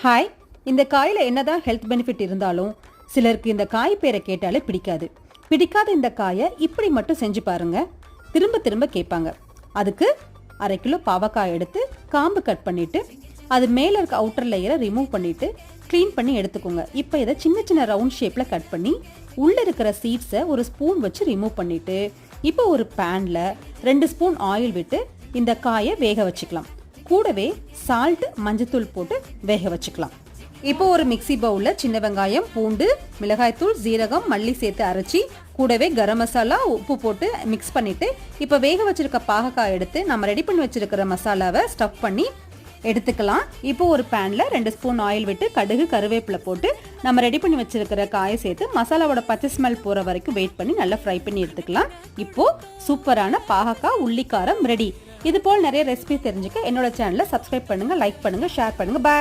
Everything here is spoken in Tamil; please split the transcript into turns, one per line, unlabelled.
ஹாய். இந்த காயில் என்னதான் ஹெல்த் பெனிஃபிட் இருந்தாலும் சிலருக்கு இந்த காய் பேரை கேட்டாலே பிடிக்காத இந்த காயை இப்படி மட்டும் செஞ்சு பாருங்க. திரும்ப திரும்ப கேட்பாங்க. அதுக்கு 1/2 கிலோ பாவக்காய் எடுத்து காம்பு கட் பண்ணிட்டு அது மேலே இருக்க அவுட்டர் லேயரை ரிமூவ் பண்ணிட்டு க்ளீன் பண்ணி எடுத்துக்கோங்க. இப்போ இதை சின்ன சின்ன ரவுண்ட் ஷேப்பில் கட் பண்ணி உள்ளே இருக்கிற சீட்ஸை ஒரு ஸ்பூன் வச்சு ரிமூவ் பண்ணிட்டு இப்போ ஒரு பேனில் 2 ஸ்பூன் ஆயில் விட்டு இந்த காயை வேக வச்சுக்கலாம். கூடவே சால்ட், மஞ்சத்தூள் போட்டு வேக வச்சுக்கலாம். இப்போ ஒரு மிக்சி பவுலில் சின்ன வெங்காயம், பூண்டு, மிளகாய்த்தூள், ஜீரகம், மல்லி சேர்த்து அரைச்சி கூடவே கரம் மசாலா, உப்பு போட்டு மிக்ஸ் பண்ணிட்டு இப்போ வேக வச்சிருக்க பாகக்காய் எடுத்து நம்ம ரெடி பண்ணி வச்சிருக்கிற மசாலாவை ஸ்டஃப் பண்ணி எடுத்துக்கலாம். இப்போ ஒரு பேனில் 2 ஸ்பூன் ஆயில் விட்டு கடுகு, கருவேப்பிலை போட்டு நம்ம ரெடி பண்ணி வச்சிருக்கிற காயை சேர்த்து மசாலாவோட பச்சை ஸ்மெல் போகிற வரைக்கும் வெயிட் பண்ணி நல்லா ஃப்ரை பண்ணி எடுத்துக்கலாம். இப்போ சூப்பரான பாகக்காய் உள்ளிக்காரம் ரெடி. இது போல் நிறைய ரெசிபி தெரிஞ்சுக்க என்னோட சேனலை சப்ஸ்கிரைப் பண்ணுங்க, லைக் பண்ணுங்க, ஷேர் பண்ணுங்க. பாய்.